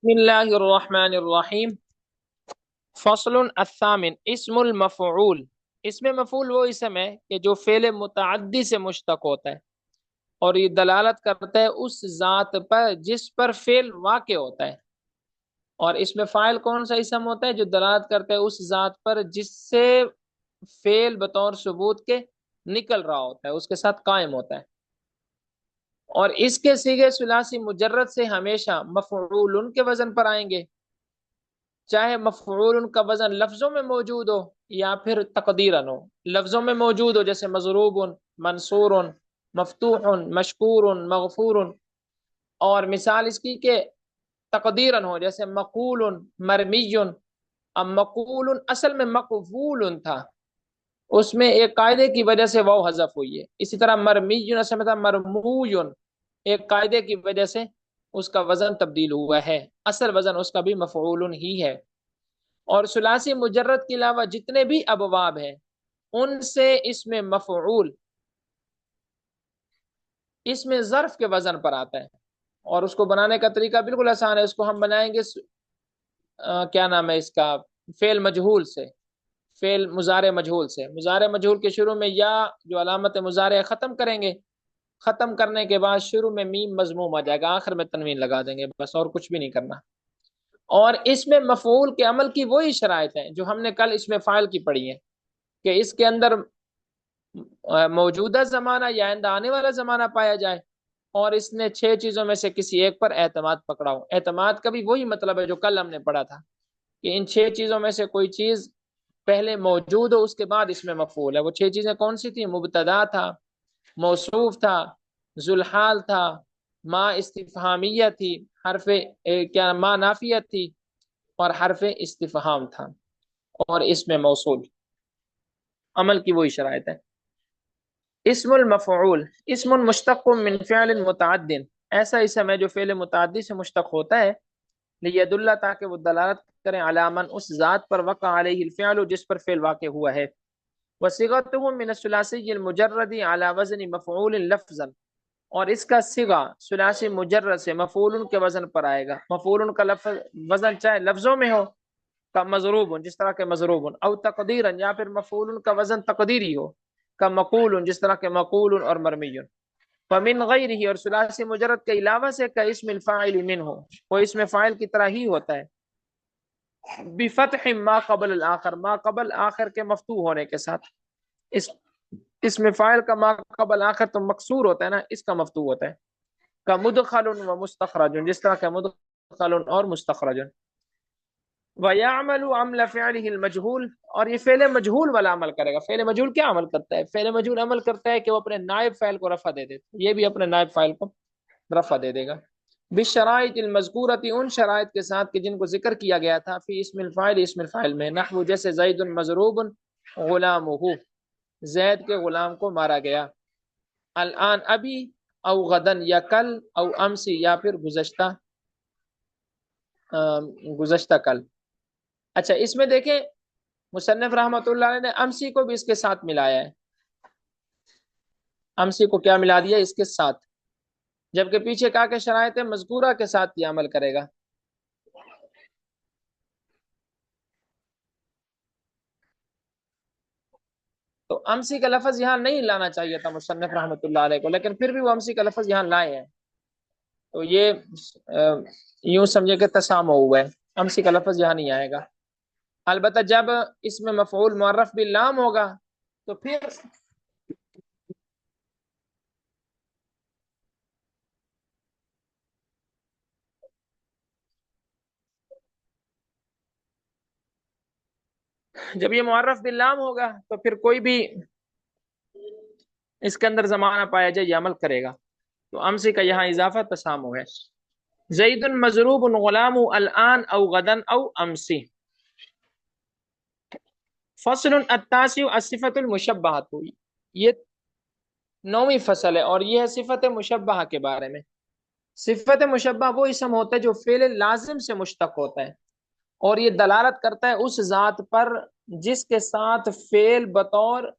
बिस्मिल्लाहिर्रहमानिर्रहीम। फस्लुन अस्सामिन इस्मुल मफ़ऊल। इसमें मफ़ऊल वो इसम है कि जो फेल मुतअद्दी से मुश्तक होता है और ये दलालत करता है उस जात पर जिस पर फेल वाक़ होता है। और इसमें फ़ाइल कौन सा इसम होता है जो दलालत करता है उस जात पर जिससे फेल बतौर सबूत के निकल रहा होता है, उसके साथ कायम होता है। और इसके सीगे सुलासी मुजर्रद से हमेशा मफ़ऊल के वजन पर आएंगे, चाहे मफ़ऊल का वजन लफ्जों में मौजूद हो या फिर तकदीरन हो। लफ्जों में मौजूद हो जैसे मजरूबुन, मंसूरुन, मफतूहुन, मशकूरुन, मगफूरुन। और मिसाल इसकी के तकदीरन हो जैसे मकूलुन, मरमियुन। अब मकूलुन असल में मकबूलुन था, उसमें एक कायदे की वजह से वाव हजफ हुई है। इसी तरह मरमियुन असल में था मरमूयुन, एक कायदे की वजह से उसका वजन तब्दील हुआ है, असल वजन उसका भी मफऊलुन ही है। और सुलासी मुजर्रद के अलावा जितने भी अबवाब हैं उनसे इसमें मफऊल इसमें ज़र्फ के वजन पर आता है। और उसको बनाने का तरीका बिल्कुल आसान है, उसको हम बनाएंगे क्या नाम है इसका, फेल मजहूल से। फेल मुजारे मजहूल से, मुजारे मजहूल के शुरू में या जो अलामत मुजारे ख़त्म करेंगे, ख़त्म करने के बाद शुरू में मीम मजमूम आ जाएगा, आखिर में तनवीन लगा देंगे, बस और कुछ भी नहीं करना। और इसमें मफऊल के अमल की वही शराइत है जो हमने कल इसमें फ़ाइल की पढ़ी है, कि इसके अंदर मौजूदा जमाना या आइंदा आने वाला जमाना पाया जाए और इसने छह चीजों में से किसी एक पर एतमाद पकड़ा हो। एतमाद का भी वही मतलब है जो कल हमने पढ़ा था, कि इन छह चीजों में से कोई चीज पहले मौजूद हो उसके बाद इसमें मफूल है। वो छह चीजें कौन सी थी? मुबतदा था, मौसूफ था, जुल्हाल था, माँ इस्तिफहामिया थी, क्या माँ नाफिया थी, और हरफ इस्तिफहाम था। और इसमें मौसूल अमल की वही शराइत है। इस्मुल मफ़ऊल इस्मुन मुश्तक़्क़ुम मिन फ़िअलिन मुतअद्दिन, ऐसा इसम है जो फ़ेल मुतअद्दी से मुश्तक़ होता है। लियदुल्ला, ताकि वो दलालत करें, अलामन उस जात पर, वक़अ अलैहिल फ़िअलु जिस पर फ़ेल वाक़ हुआ है। वसिग़तुहु मिन सुलासिय्यिल मुजर्रदी अला वज़नि मफ़ऊलिन लफ़्ज़न, और इसका सिगा सुलासी मुजर्रद से मफ़ऊल के वजन पर आएगा। मफ़ऊल का लफ्ज़ वजन चाहे लफ्जों में हो, का मजरूब जिस तरह के मजरूब, और तकदीरन या फिर मफ़ऊल का वजन तकदीरी हो, का मकूल जिस तरह के मकूल और मरमी। फमिन गैरिही, और सुलासी मुजरद के अलावा से, का इसमिल फाइल मिन हो, वो इसमें फाइल की तरह ही होता है। बिफतह मा कबल आखिर, मा कबल आखिर के मफ्तू होने के साथ। इस इसमें फाइल का मा कबल आखिर तो मकसूर होता है ना, इसका मफ्तू होता है। का मुदखलुन व मुस्तखरजुन, जिस तरह का मुदखलुन और मुस्तखरजुन। वयामलु अमल फ़िअलिहिल मजहूल, और ये फेले मजहूल वाला अमल करेगा। फेले मजहूल क्या अमल करता है? फेले मजहूल अमल करता है कि वो अपने नायब फाइल को रफा दे देता है, ये भी अपने नायब फाइल को रफा दे देगा। बिशराइत मजकूरती, उन शराइत के साथ कि जिनको जिक्र किया गया था, फी इसमिल फाइल में, नहवु जैसे ज़ैदुन मजरूबुन गुलामुहु, जैद के गुलाम को मारा गया। अल-आन अभी, औ गदन या कल, औ अमसी या फिर गुज़श्ता गुज़श्ता कल। अच्छा, इसमें देखें मुसन्निफ रहमतुल्लाह अलैह ने अमसी को भी इसके साथ मिलाया है। अमसी को क्या मिला दिया? इसके साथ, जबकि पीछे कहा कि शराइत मजकूरा के साथ ये अमल करेगा। तो अमसी का लफज यहाँ नहीं लाना चाहिए था मुसन्निफ रहमतुल्लाह अलैह को, लेकिन फिर भी वो अमसी का लफज यहाँ लाए हैं। तो ये यूं समझे कि तसामो हुआ है, अमसी का लफज यहाँ नहीं आएगा। अलबत्ता जब इसमें मफऊल मुअर्रफ भी लाम होगा तो फिर जब ये मुअर्रफ भी लाम होगा तो फिर कोई भी इसके अंदर जमाना पाया जाए ये अमल करेगा। तो अमसी का यहाँ इजाफा तसामो है। जईदुन मजरूबुन गुलामु अलआन औ गदन औ अमसी। फसलुन अत्तासिउ अस्सिफतुल मुशब्बहतु, ये नौवीं फसल है और ये है सिफत मुशब्बह के बारे में। सिफत मुशब्बह वो इसम होता है जो फेल लाजिम से मुश्तक होता है और ये दलालत करता है उस जात पर जिसके साथ फेल बतौर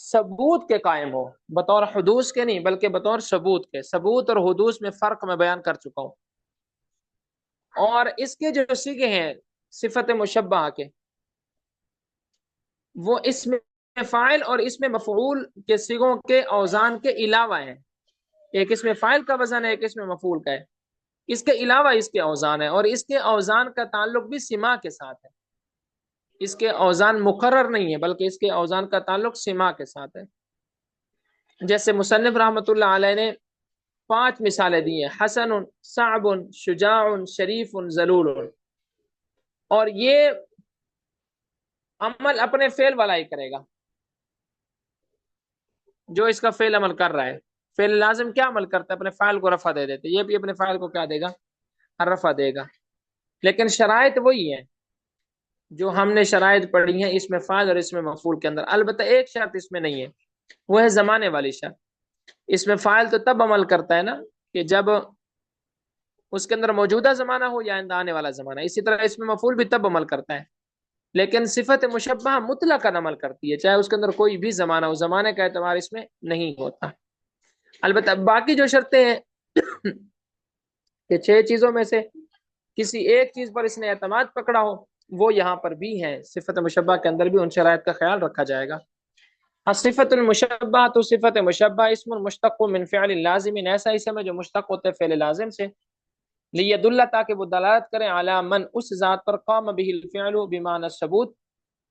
सबूत के कायम हो, बतौर हुदूस के नहीं बल्कि बतौर सबूत के। सबूत और हुदूस में फर्क मैं बयान कर चुका हूँ। اور اس کے جو سیغے ہیں صفت مشبہ کے، وہ اس میں فاعل اور اس میں مفعول کے سیغوں کے اوزان کے علاوہ ہیں۔ ایک اس میں فاعل کا وزن ہے، ایک اس میں مفعول کا ہے، اس کے علاوہ اس کے اوزان ہے، اور اس کے اوزان کا تعلق بھی سما کے ساتھ ہے۔ اس کے اوزان مقرر نہیں ہے، بلکہ اس کے اوزان کا تعلق سما کے ساتھ ہے۔ جیسے مصنف رحمۃ اللہ علیہ نے 5 مثالیں دی ہیں: حسن، صعب، شجاع، شریف، ذلول۔ اور یہ عمل اپنے فعل والا ہی کرے گا، جو اس کا فعل عمل کر رہا ہے۔ فعل لازم کیا عمل کرتا ہے؟ اپنے فاعل کو رفع دے دیتے، یہ بھی اپنے فاعل کو کیا دے گا؟ رفع دے گا۔ لیکن شرائط وہی ہے جو ہم نے شرائط پڑھی ہیں اس میں فاعل اور اس میں مفعول کے اندر۔ البتہ ایک شرط اس میں نہیں ہے، وہ ہے زمانے والی شرط۔ اس میں فاعل تو تب عمل کرتا ہے نا کہ جب اس کے اندر موجودہ زمانہ ہو یا آنے والا زمانہ۔ اسی طرح اس میں مفعول بھی تب عمل کرتا ہے، لیکن صفت مشبہ مطلقاً عمل کرتی ہے، چاہے اس کے اندر کوئی بھی زمانہ ہو، زمانے کا اعتبار اس میں نہیں ہوتا۔ البتہ باقی جو شرطیں ہیں کہ 6 چیزوں میں سے کسی ایک چیز پر اس نے اعتماد پکڑا ہو، وہ یہاں پر بھی ہیں۔ صفت مشبہ کے اندر بھی ان شرائط کا خیال رکھا جائے گا۔ صفت المشبہ، تو صفت مشبہ اسم مشتق من فعل لازم، ایسا اسم ہے جو مشتق ہوتا ہے فعل لازم سے، لیدل، تاکہ وہ دلالت کریں، علی من، اس ذات پر، قام به الفعل بمعنی الثبوت،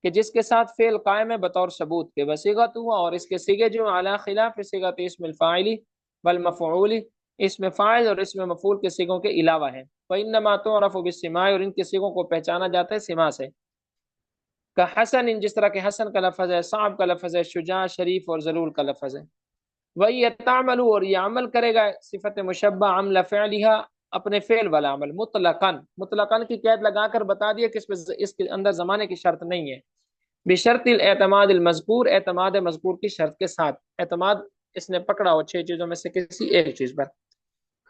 کہ جس کے ساتھ فعل قائم ہے بطور ثبوت کے، وصیغۃ ہوا، اور اس کے صیغے جو علی خلاف صیغۃ اسم الفاعل والمفعول، اس میں فاعل اور اس میں مفعول کے صیغوں کے علاوہ ہے۔ فإنما تعرف بالسماع، اور ان کے صیغوں کو پہچانا جاتا ہے سما سے۔ کا حسن، جس طرح کہ حسن کا لفظ ہے، صعب کا لفظ ہے، شجاع، شریف اور ذلول کا لفظ ہے۔ وہی تعمل، اور یہ عمل کرے گا صفت مشبہ عمل فعلھا، اپنے فعل والا عمل، مطلقاً، مطلقاً کی قید لگا کر بتا دیا کہ اس کے اندر زمانے کی شرط نہیں ہے، بشرط الاعتماد المذکور، اعتماد مذکور کی شرط کے ساتھ۔ اعتماد اس نے پکڑا ہو 6 چیزوں میں سے کسی ایک چیز پر۔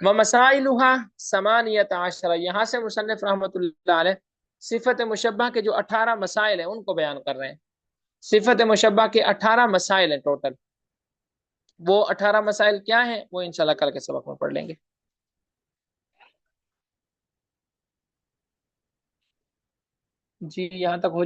ومسائلها 18، یہاں سے مصنف رحمۃ اللہ علیہ صفت مشبہ کے جو 18 مسائل ہیں ان کو بیان کر رہے ہیں۔ صفت مشبہ کے 18 مسائل ہیں ٹوٹل۔ وہ 18 مسائل کیا ہیں وہ انشاءاللہ کل کے سبق میں پڑھ لیں گے۔ جی یہاں تک ہو